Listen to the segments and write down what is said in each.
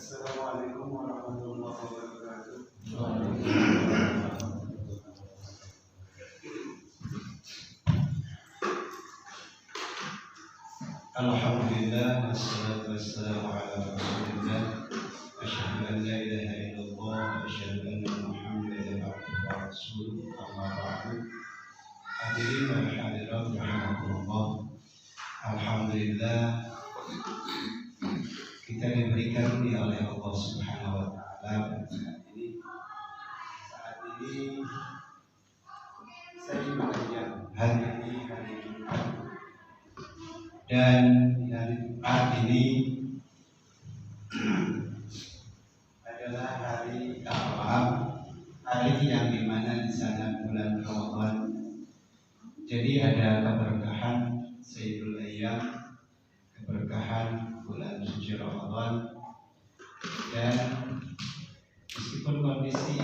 Assalamualaikum warahmatullahi wabarakatuh. Alhamdulillah, wassalatu wassalamu ala rasulillah. Asyhadu an la ilaha illallah wa asyhadu anna Muhammadan abduhu wa rasuluh. Amma ba'du. Hadirin wal hadirat rahimakumullah. Alhamdulillah, kita diberikan oleh Allah Subhanahu wa taala saat ini saya mengajar hari Jumat, dan hari Jumat ini adalah hari hari yang dimana di sana bulan Ramadan. Jadi ada keberkahan Sayyidul Ayyam, keberkahan bulan suci Ramadan. Dan meskipun kondisi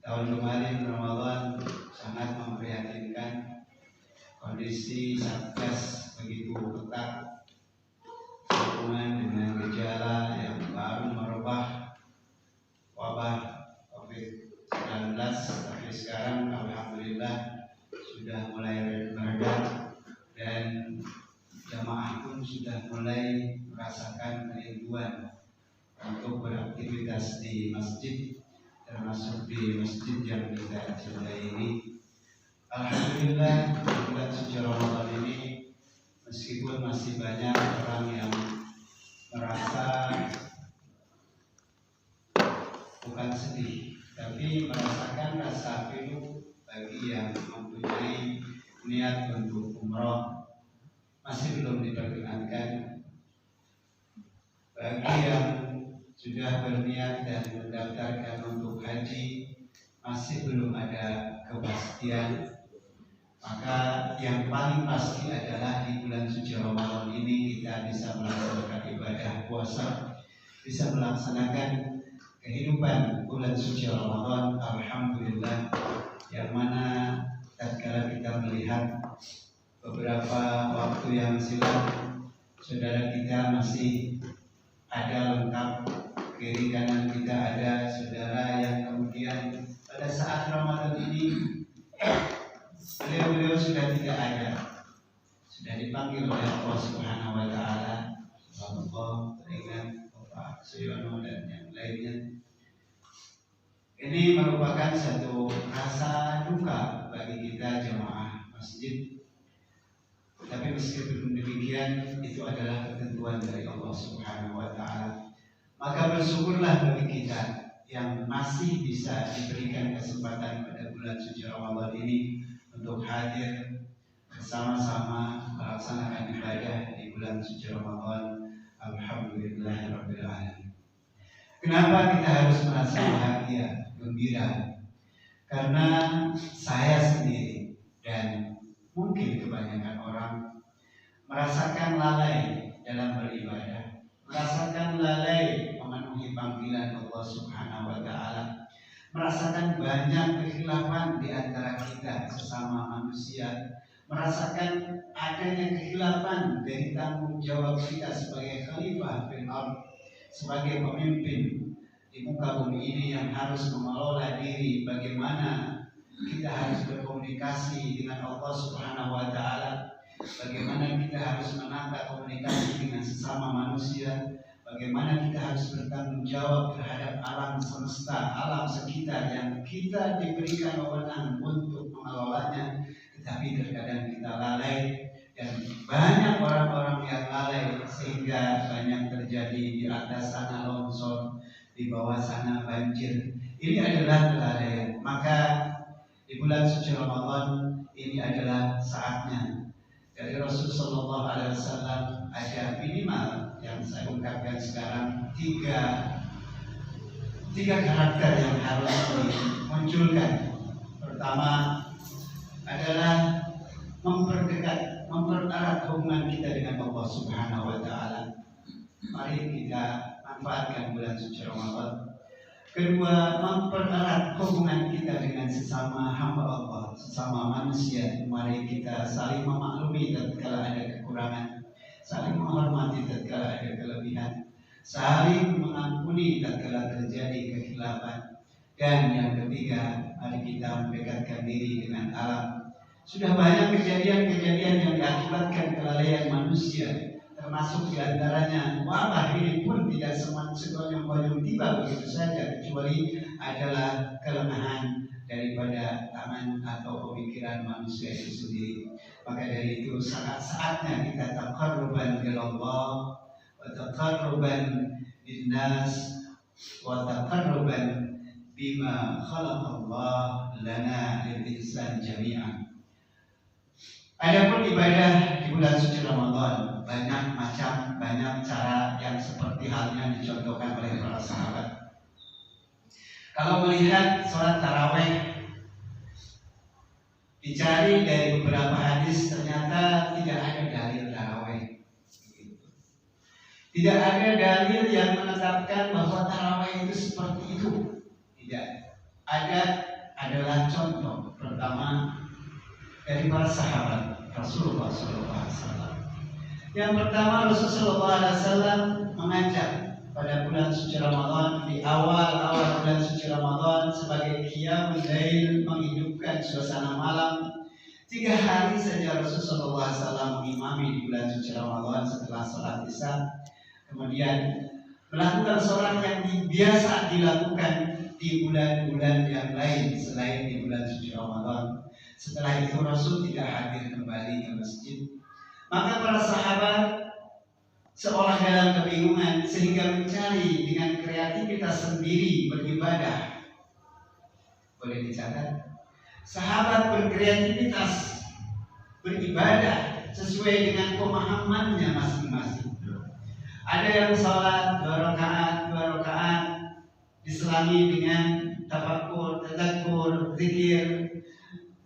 tahun kemarin Ramadan sangat memprihatinkan, kondisi Satgas begitu ketat sehubungan dengan gejala yang baru merubah wabah COVID-19, tapi sekarang alhamdulillah sudah mulai mereda dan jamaah pun sudah mulai merasakan kerinduan untuk beraktivitas di masjid, termasuk di masjid yang kita cintai ini. Alhamdulillah, bulan suci Ramadan ini meskipun masih banyak orang yang merasa bukan sedih, tapi merasakan rasa pilu bagi yang mempunyai niat untuk umroh masih belum diperkenankan. Bagi yang sudah berniat dan mendaftarkan untuk haji masih belum ada kepastian. Maka yang paling pasti adalah di bulan suci Ramadan ini kita bisa melaksanakan ibadah puasa, bisa melaksanakan kehidupan bulan suci Ramadan. Alhamdulillah, yang mana tatkala kita melihat beberapa waktu yang silam, saudara kita masih ada lengkap, kiri kanan kita ada saudara yang kemudian pada saat Ramadan ini beliau sudah tidak ada, sudah dipanggil oleh Allah Subhanahu wa taala. Allah teringat Bapak Suyono dan yang lainnya. Ini merupakan satu rasa duka bagi kita jemaah masjid. Tapi meskipun demikian, itu adalah ketentuan dari Allah Subhanahu wa taala. Maka bersyukurlah bagi kita yang masih bisa diberikan kesempatan pada bulan suci Ramadan ini untuk hadir bersama-sama melaksanakan ibadah di bulan suci Ramadan. Alhamdulillahirabbil alamin. Kenapa kita harus merasa bahagia, gembira? Karena saya sendiri dan mungkin kebanyakan orang merasakan lalai dalam beribadah, merasakan lalai memenuhi panggilan Allah Subhanahu wa taala, merasakan banyak kekhilafan di antara kita sesama manusia, merasakan adanya kekhilafan dari tanggung jawab kita sebagai khalifah fil ardh, sebagai pemimpin di muka bumi ini yang harus mengelola diri, bagaimana kita harus berkomunikasi dengan Allah Subhanahu wa taala, bagaimana kita harus menata komunikasi dengan sesama manusia, bagaimana kita harus bertanggung jawab terhadap alam semesta, alam sekitar yang kita diberikan wewenang untuk mengelolanya, tetapi terkadang kita lalai. Dan banyak orang-orang yang lalai sehingga banyak terjadi di atas sana longsor, di bawah sana banjir. Ini adalah kelalaian. Maka di bulan suci Ramadan ini adalah saatnya. Dari Rasul Sallallahu Alaihi Wasallam ada minimal yang saya ungkapkan sekarang tiga karakter yang harus dimunculkan. Pertama adalah mempererat hubungan kita dengan Allah Subhanahu wa taala. Mari kita manfaatkan bulan suci Ramadan. Kedua, mempererat hubungan kita dengan sesama hamba Allah, sesama manusia. Mari kita saling memaklumi tatkala ada kekurangan, saling menghormati tatkala ada kelebihan, saling mengampuni tatkala terjadi kekhilafan, dan yang ketiga, mari kita mendekatkan diri dengan alam. Sudah banyak kejadian-kejadian yang diakibatkan kelalaian manusia, termasuk diantaranya wabah ini pun tidak sekonyong-konyong tiba begitu saja, kecuali adalah kelemahan daripada tangan atau pemikiran manusia itu sendiri. Maka dari itu sangat saatnya kita taqarruban ilallah wa taqarruban linnas wa taqarruban bima khalaqallah lana lil insan jami'an. Adapun ibadah di bulan suci Ramadan banyak macam, banyak cara yang seperti halnya dicontohkan oleh para sahabat. Kalau melihat sholat taraweh, dicari dari beberapa hadis, ternyata tidak ada dalil taraweh. Tidak ada dalil yang menetapkan bahwa taraweh itu seperti itu. Tidak. Ada adalah contoh pertama dari para sahabat Rasulullah SAW. Yang pertama, Rasulullah SAW mengajak pada bulan suci Ramadan, di awal bulan suci Ramadan, sebagai qiyamul lail, menghidupkan suasana malam. 3 hari saja Rasulullah SAW mengimami di bulan suci Ramadan setelah sholat isya. Kemudian melakukan sholat yang biasa dilakukan di bulan-bulan yang lain selain di bulan suci Ramadan. Setelah itu Rasul tidak hadir kembali ke masjid. Maka para sahabat seolah dalam kebingungan, sehingga mencari dengan kreativitas sendiri beribadah. Boleh dicatat, sahabat berkreativitas beribadah sesuai dengan pemahamannya masing-masing. Ada yang sholat 2 rakaat diselangi dengan tafakkur, tadakkur, zikir.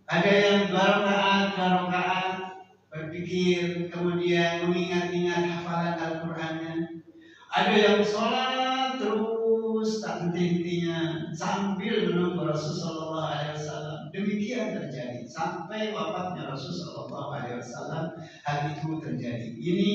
Ada yang 2 rakaat berpikir, kemudian mengingat-ingat hafalan Al-Qur'annya. Ada yang sholat terus tak henti-hentinya sambil menunggu Rasulullah SAW. Demikian terjadi sampai wafatnya Rasulullah SAW. Hal itu terjadi. Ini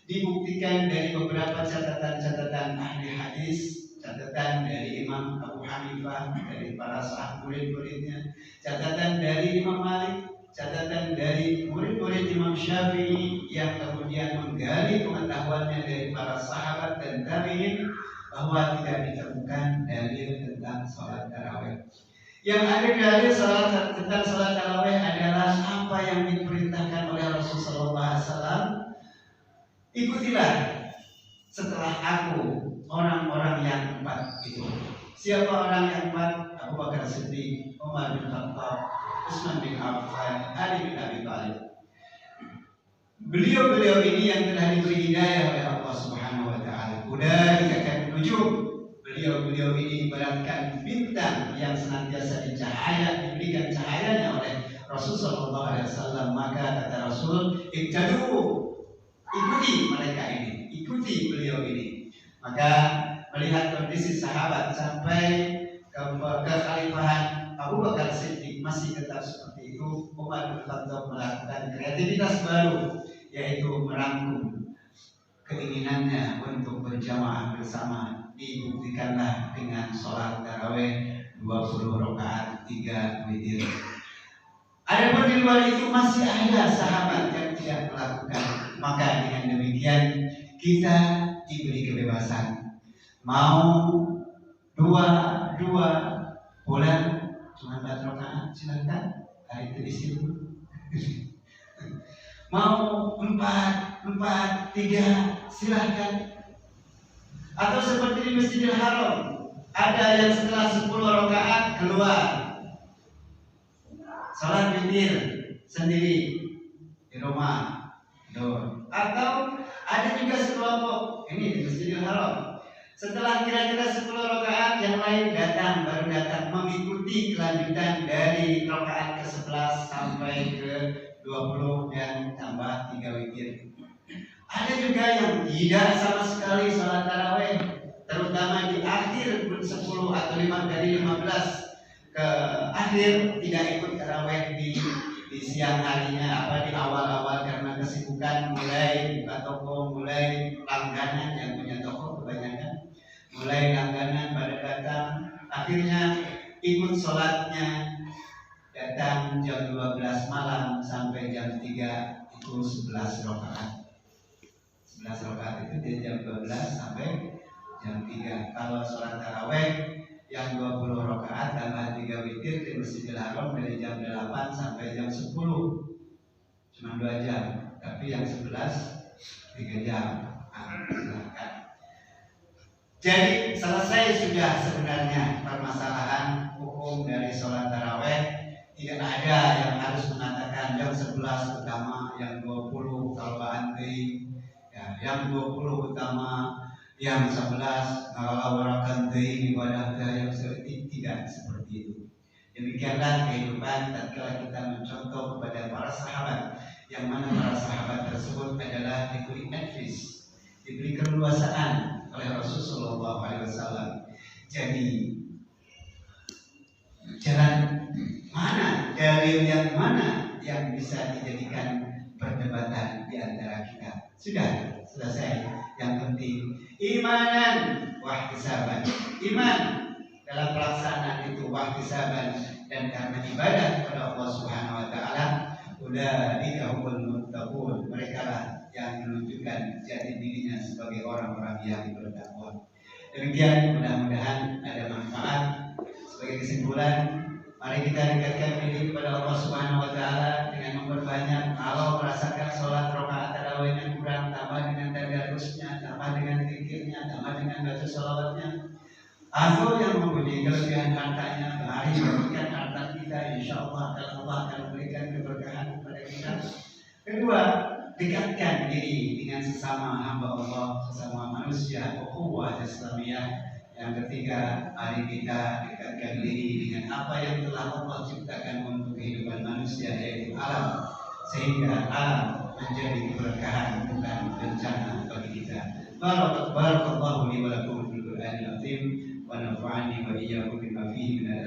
dibuktikan dari beberapa catatan-catatan ahli hadis, catatan dari Imam Abu Hanifah, dari para sahabat murid-muridnya, catatan dari Imam Malik, catatan dari murid-murid Imam Syafi'i yang kemudian menggali pengetahuannya dari para sahabat dan tabi'in, bahwa tidak ditemukan dalil tentang sholat tarawih. Yang ada dalil tentang sholat tarawih adalah apa yang diperintahkan oleh Rasulullah SAW. Ikutilah setelah aku orang-orang yang 4 itu. Siapa orang yang 4? Abu Bakar Siddiq, Umar bin Khattab, Utsman bin Affan, Ali bin Abi Thalib. Beliau-beliau ini yang telah diberi hidayah oleh Allah Subhanahu wa taala. Ulaika kan nujum. Beliau-beliau ini ibaratkan bintang yang senantiasa diberikan cahayanya oleh Rasulullah SAW. Maka kata Rasul, iktadu, ikuti mereka ini, ikuti beliau ini. Maka melihat kondisi sahabat sampai ke kekhalifahan Abu Bakar Siddiq masih tetap seperti itu, Umar bin Khattab melakukan kreativitas baru, yaitu merangkum keinginannya untuk berjamaah bersama. Dibuktikanlah dengan sholat taraweh 20 rakaat 3 witir. Adapun di luar itu masih ada sahabat yang tidak melakukan. Maka dengan demikian kita diberi kebebasan. Mau 2 bulan cuma 4 rakaat, silakan. Hari itu di situ. Mau 4, 3, silakan. Atau seperti di Masjidil Haram, ada yang setelah 10 rakaat keluar salat witir sendiri di rumah. Atau ada juga sekelompok ini di Masjidil Haram, setelah kira-kira 10 rakaat yang lain baru datang mengikuti kelanjutan dari rakaat ke-11 sampai ke 20 dan tambah 3 witir. Ada juga yang tidak sama sekali sholat taraweh, terutama di akhir 10 atau 5 dari 15 ke akhir, tidak ikut taraweh di siang harinya, di awal-awal karena kesibukan, mulai buka toko, mulai langganan yang punya toko kebanyakan Akhirnya ikut sholatnya, datang jam 12 malam sampai jam 3 itu 11 rakaat. 11 rakaat itu dari jam 12 sampai jam 3. Kalau sholat taraweh yang 20 rakaat tambah 3 witir di Masjidil Haram dari jam 8 sampai jam 10. Cuma 2 jam, tapi yang 11 3 jam. Silahkan. Jadi selesai sudah sebenarnya permasalahan hukum dari sholat taraweh. Tidak ada yang harus mengatakan yang 11 utama, yang 20 kalau anti, ya, yang 20 utama, yang 11 kalau warakan ibadah yang tidak seperti itu. Demikianlah kehidupan tatkala kita mencontoh kepada para sahabat, yang mana para sahabat tersebut adalah diberi advice, diberi keleluasaan oleh Rasulullah SAW. Jadi jalan mana, dalil yang mana yang bisa dijadikan perdebatan di antara kita? Sudah selesai. Yang penting imanan wahtisaban. Iman dalam pelaksanaan itu wahtisaban, dan karena ibadah kepada Allah Subhanahu wa taala, ulaika humul muttaqun. Mereka lah yang menunjukkan jati dirinya sebagai orang-orang yang bertakwa. Demikian, mudah-mudahan ada manfaat. Sebagai kesimpulan, mari kita dekatkan diri kepada Allah Subhanahu wa taala dengan memperbanyak. Kalau merasakan sholat rakaat tarawihnya kurang, tambah dengan tadarusnya, tambah dengan zikirnya, tambah dengan baca sholawatnya. Atau yang mempunyai kelebihan hartanya, mari berikan harta kita, insya Allah akan memberikan keberkahan kepada kita. Kedua, dekatkan diri dengan sesama hamba Allah, sesama manusia, ukhuwah Islamiyah. Yang ketiga, mari kita dekatkan diri dengan apa yang telah Allah ciptakan untuk kehidupan manusia, yaitu alam, sehingga alam menjadi keberkahan bukan bencana bagi kita. Barakallahu li wa lakum fil Qur'anil azim wa nafa'ani wa iyyakum bima fihi min